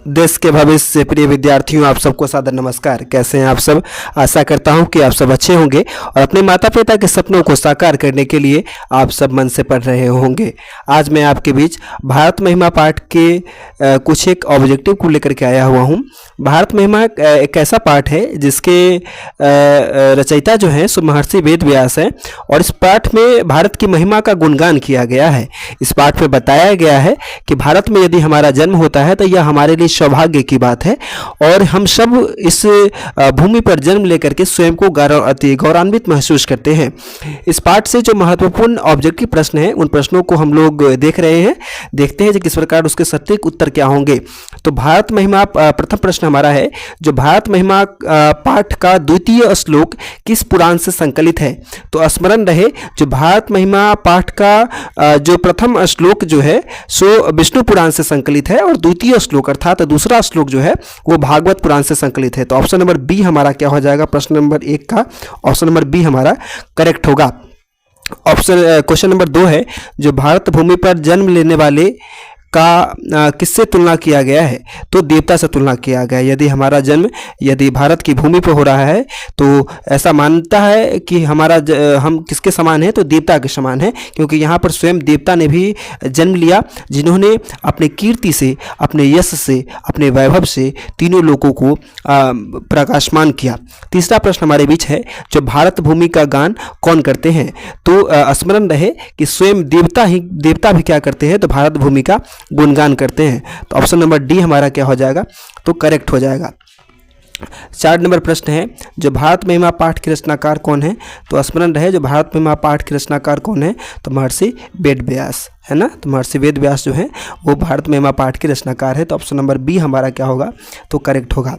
देश के भविष्य से प्रिय विद्यार्थियों, आप सबको सादर नमस्कार। कैसे हैं आप सब? आशा करता हूं कि आप सब अच्छे होंगे और अपने माता पिता के सपनों को साकार करने के लिए आप सब मन से पढ़ रहे होंगे। आज मैं आपके बीच भारत महिमा पाठ के कुछ एक ऑब्जेक्टिव को लेकर के आया हुआ हूं। भारत महिमा एक ऐसा पाठ है जिसके रचयिता जो हैं सो महर्षि वेद व्यास हैं और इस पाठ में भारत की महिमा का गुणगान किया गया है। इस पाठ में बताया गया है कि भारत में यदि हमारा जन्म होता है तो यह हमारे लिए सौभाग्य की बात है और हम सब इस भूमि पर जन्म लेकर के स्वयं को अति गौरवान्वित महसूस करते हैं। इस पाठ से जो महत्वपूर्ण ऑब्जेक्टिव प्रश्न हैं उन प्रश्नों को हम लोग देख रहे हैं, देखते हैं कि किस प्रकार उसके सटीक उत्तर क्या होंगे। तो भारत महिमा प्रथम प्रश्न हमारा है, जो भारत महिमा पाठ का द्वितीय श्लोक किस पुराण से संकलित है? तो स्मरण रहे, जो भारत महिमा पाठ का जो प्रथम श्लोक जो है सो विष्णु पुराण से संकलित है और द्वितीय श्लोक अर्थात दूसरा श्लोक जो है वो भागवत पुराण से संकलित है। तो ऑप्शन नंबर बी हमारा क्या हो जाएगा? प्रश्न नंबर 1 का ऑप्शन नंबर बी हमारा करेक्ट होगा। क्वेश्चन नंबर 2 है, जो भारत भूमि पर जन्म लेने वाले का किससे तुलना किया गया है? तो देवता से तुलना किया गया है। यदि हमारा जन्म यदि भारत की भूमि पर हो रहा है तो ऐसा मानता है कि हम किसके समान हैं? तो देवता के समान हैं, क्योंकि यहाँ पर स्वयं देवता ने भी जन्म लिया, जिन्होंने अपने कीर्ति से, अपने यश से, अपने वैभव से तीनों लोगों को प्रकाशमान किया। तीसरा प्रश्न हमारे बीच है, जो भारत भूमि का गान कौन करते हैं? तो स्मरण रहे कि स्वयं देवता भी क्या करते हैं? तो भारत भूमि का गुणगान करते हैं। तो ऑप्शन नंबर डी हमारा क्या हो जाएगा? तो करेक्ट हो जाएगा। 4 नंबर प्रश्न है, जो भारत महिमा पाठ के रचनाकार कौन है? तो स्मरण रहे, जो भारत महिमा पाठ के रचनाकार कौन है? तो महर्षि वेद व्यास है ना। तो महर्षि वेद व्यास जो है वो भारत महिमा पाठ के रचनाकार है। तो ऑप्शन नंबर बी हमारा क्या होगा? तो करेक्ट होगा।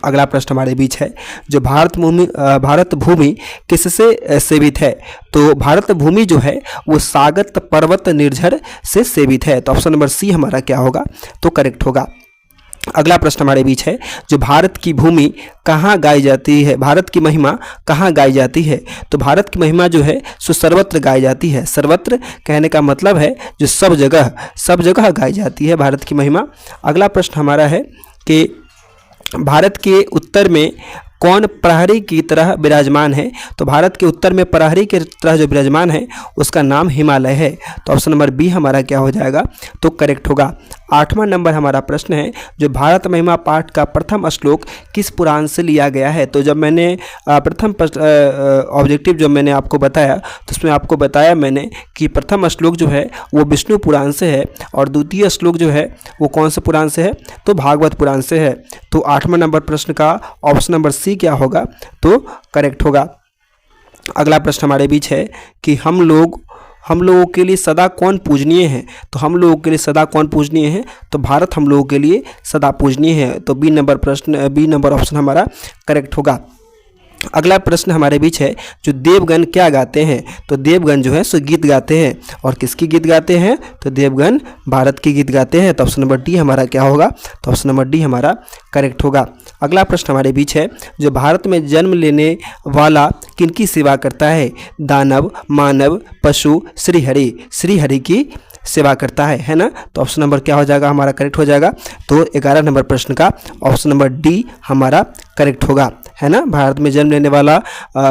अगला प्रश्न हमारे बीच है, जो भारत भूमि किससे सेवित है? तो भारत भूमि जो है वो सागत पर्वत निर्झर से सेवित है। तो ऑप्शन नंबर सी हमारा क्या होगा? तो करेक्ट होगा। अगला प्रश्न हमारे बीच है, जो भारत की भूमि कहाँ गाई जाती है? भारत की महिमा कहाँ गाई जाती है? तो भारत की महिमा जो है सो सर्वत्र गाई जाती है। सर्वत्र कहने का मतलब है जो सब जगह गाई जाती है भारत की महिमा। अगला प्रश्न हमारा है कि भारत के उत्तर में कौन प्रहरी की तरह विराजमान है? तो भारत के उत्तर में प्रहरी की तरह जो विराजमान है उसका नाम हिमालय है। तो ऑप्शन नंबर बी हमारा क्या हो जाएगा? तो करेक्ट होगा। 8वां नंबर हमारा प्रश्न है, जो भारत महिमा पाठ का प्रथम श्लोक किस पुराण से लिया गया है? तो जब मैंने प्रथम ऑब्जेक्टिव जब मैंने आपको बताया तो उसमें आपको बताया मैंने कि प्रथम श्लोक जो है वो विष्णु पुराण से है और द्वितीय श्लोक जो है वो कौन से पुराण से है? तो भागवत पुराण से है। तो 8वां नंबर प्रश्न का ऑप्शन नंबर सी क्या होगा? तो करेक्ट होगा। अगला प्रश्न हमारे बीच है कि हम लोगों के लिए सदा कौन पूजनीय है? तो हम लोगों के लिए सदा कौन पूजनीय है? तो भारत हम लोगों के लिए सदा पूजनीय है। तो बी नंबर ऑप्शन हमारा करेक्ट होगा। अगला प्रश्न हमारे बीच है, जो देवगण क्या गाते हैं? तो देवगण जो है सो गीत गाते हैं और किसकी गीत गाते हैं? तो देवगण भारत की गीत गाते हैं। तो ऑप्शन नंबर डी हमारा क्या होगा? तो ऑप्शन नंबर डी हमारा करेक्ट होगा। अगला प्रश्न हमारे बीच है, जो भारत में जन्म लेने वाला किनकी सेवा करता है? दानव, मानव, पशु, श्रीहरि की सेवा करता है ना। तो ऑप्शन नंबर क्या हो जाएगा? हमारा करेक्ट हो जाएगा। तो 11 नंबर प्रश्न का ऑप्शन नंबर डी हमारा करेक्ट होगा, है ना। भारत में जन्म लेने वाला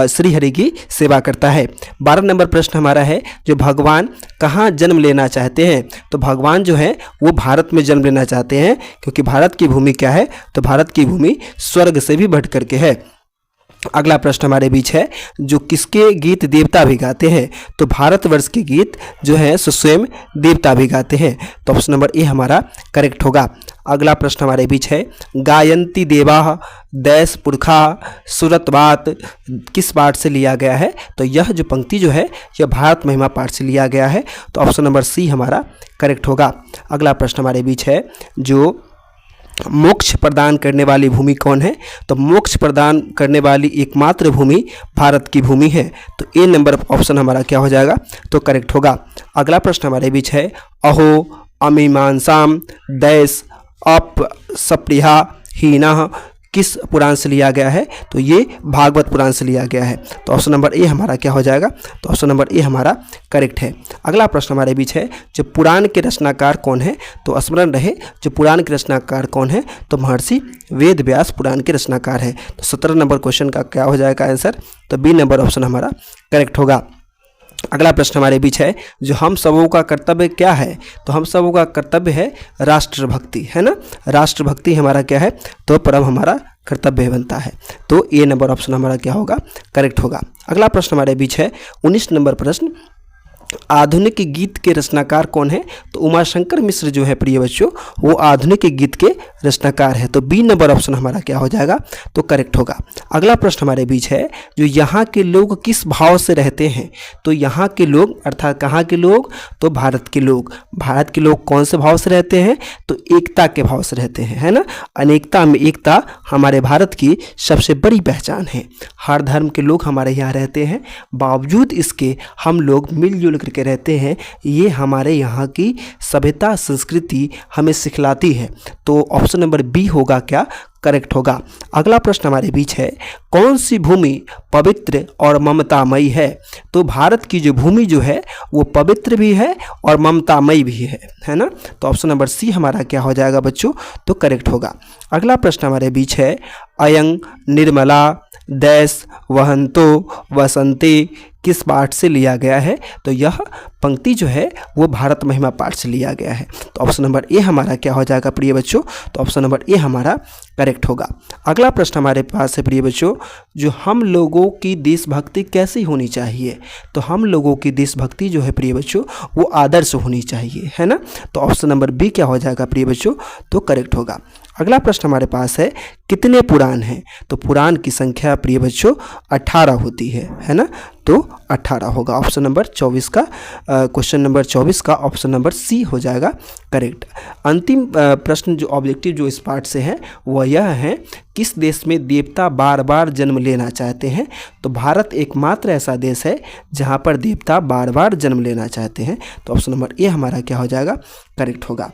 श्रीहरि की सेवा करता है। 12 नंबर प्रश्न हमारा है, जो भगवान कहाँ जन्म लेना चाहते हैं? तो भगवान जो है वो भारत में जन्म लेना चाहते हैं, क्योंकि भारत की भूमि क्या है? तो भारत की भूमि स्वर्ग से भी बढ़ करके है। अगला प्रश्न हमारे बीच है, जो किसके गीत देवता भी गाते हैं? तो भारतवर्ष के गीत जो है सो स्वयं देवता भी गाते हैं। तो ऑप्शन नंबर ए हमारा करेक्ट होगा। अगला प्रश्न हमारे बीच है, गायंती देवा दैस पुरखा सुरतवात किस पाठ से लिया गया है? तो यह जो पंक्ति जो है यह भारत महिमा पाठ से लिया गया है। तो ऑप्शन नंबर सी हमारा करेक्ट होगा। अगला प्रश्न हमारे बीच है, जो मोक्ष प्रदान करने वाली भूमि कौन है? तो मोक्ष प्रदान करने वाली एकमात्र भूमि भारत की भूमि है। तो ए नंबर ऑप्शन हमारा क्या हो जाएगा? तो करेक्ट होगा। अगला प्रश्न हमारे बीच है, अहो अमीमांसाम दैस अप सप्रिया हीना किस पुराण से लिया गया है? तो ये भागवत पुराण से लिया गया है। तो ऑप्शन नंबर ए हमारा क्या हो जाएगा? तो ऑप्शन नंबर ए हमारा करेक्ट है। अगला प्रश्न हमारे बीच है, जो पुराण के रचनाकार कौन है? तो स्मरण रहे, जो पुराण के रचनाकार कौन है? तो महर्षि वेद व्यास पुराण के रचनाकार है। तो 17 नंबर क्वेश्चन का क्या हो जाएगा आंसर? तो बी नंबर ऑप्शन हमारा करेक्ट होगा। अगला प्रश्न हमारे बीच है, जो हम सबों का कर्तव्य क्या है? तो हम सबों का कर्तव्य है राष्ट्रभक्ति, है ना। राष्ट्रभक्ति हमारा क्या है? तो परम हमारा कर्तव्य बनता है। तो ए नंबर ऑप्शन हमारा क्या होगा? करेक्ट होगा। अगला प्रश्न हमारे बीच है 19 नंबर प्रश्न, आधुनिक गीत के रचनाकार कौन है? तो उमाशंकर मिश्र जो है प्रिय बच्चों, वो आधुनिक गीत के रचनाकार है। तो बी नंबर ऑप्शन हमारा क्या हो जाएगा? तो करेक्ट होगा। अगला प्रश्न हमारे बीच है, जो यहाँ के लोग किस भाव से रहते हैं? तो यहाँ के लोग अर्थात कहाँ के लोग? तो भारत के लोग। भारत के लोग कौन से भाव से रहते हैं? तो एकता के भाव से रहते हैं, है ना। अनेकता में एकता हमारे भारत की सबसे बड़ी पहचान है। हर धर्म के लोग हमारे यहाँ रहते हैं, बावजूद इसके हम लोग मिलजुल करके रहते हैं। ये हमारे यहाँ की सभ्यता संस्कृति हमें सिखलाती है। तो ऑप्शन नंबर बी होगा क्या? करेक्ट होगा। अगला प्रश्न हमारे बीच है, कौन सी भूमि पवित्र और ममतामयी है? तो भारत की जो भूमि जो है वो पवित्र भी है और ममतामयी भी है ना। तो ऑप्शन नंबर सी हमारा क्या हो जाएगा बच्चों? तो करेक्ट होगा। अगला प्रश्न हमारे बीच है, अयं निर्मला देश वहंतो वसंते किस पाठ से लिया गया है? तो यह पंक्ति जो है वो भारत महिमा पाठ से लिया गया है। तो ऑप्शन नंबर ए हमारा क्या हो जाएगा प्रिय बच्चों? तो ऑप्शन नंबर ए हमारा करेक्ट होगा। अगला प्रश्न हमारे पास है प्रिय बच्चों, जो हम लोगों की देशभक्ति कैसी होनी चाहिए? तो हम लोगों की देशभक्ति जो है प्रिय बच्चों वो आदर्श होनी चाहिए, है ना। तो ऑप्शन नंबर बी क्या हो जाएगा प्रिय बच्चों? तो करेक्ट होगा। अगला प्रश्न हमारे पास है, कितने पुराण हैं? तो पुराण की संख्या प्रिय बच्चों 18 होती है ना। तो 18 होगा। ऑप्शन नंबर 24 का क्वेश्चन नंबर 24 का ऑप्शन नंबर सी हो जाएगा करेक्ट। अंतिम प्रश्न जो ऑब्जेक्टिव जो इस पार्ट से है वह यह है, किस देश में देवता बार बार जन्म लेना चाहते हैं? तो भारत एकमात्र ऐसा देश है जहां पर देवता बार बार जन्म लेना चाहते हैं। तो ऑप्शन नंबर ए हमारा क्या हो जाएगा? करेक्ट होगा।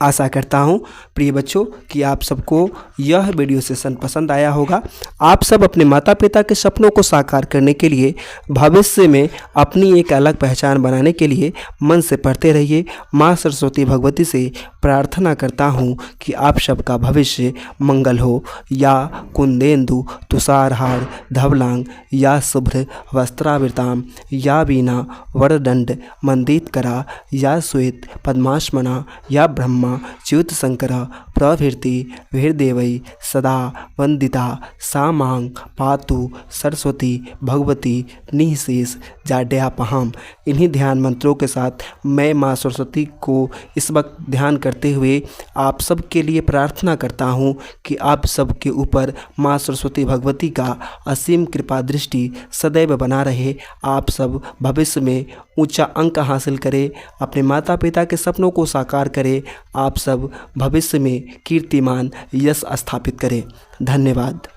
आशा करता हूँ प्रिय बच्चों कि आप सबको यह वीडियो सेशन पसंद आया होगा। आप सब अपने माता पिता के सपनों को साकार करने के लिए, भविष्य में अपनी एक अलग पहचान बनाने के लिए मन से पढ़ते रहिए। माँ सरस्वती भगवती से प्रार्थना करता हूँ कि आप सबका भविष्य मंगल हो। या कुंदेन्दु तुषारहार धवलांग या शुभ्र वस्त्रावृताम या वीणा वरदंड मंडितकरा या श्वेत पद्मासना या ब्रह्मा च्युत शंकर प्रभृति वीरदेवई सदा वंदिता सा मांग पातु सरस्वती भगवती निःशेष जाड्यापहाम। इन्हीं ध्यान मंत्रों के साथ मैं माँ सरस्वती को इस वक्त ध्यान करते हुए आप सब के लिए प्रार्थना करता हूँ कि आप सब के ऊपर माँ सरस्वती भगवती का असीम कृपा दृष्टि सदैव बना रहे। आप सब भविष्य में ऊंचा अंक हासिल करें, अपने माता पिता के सपनों को साकार करें। आप सब भविष्य में कीर्तिमान यश स्थापित करें। धन्यवाद।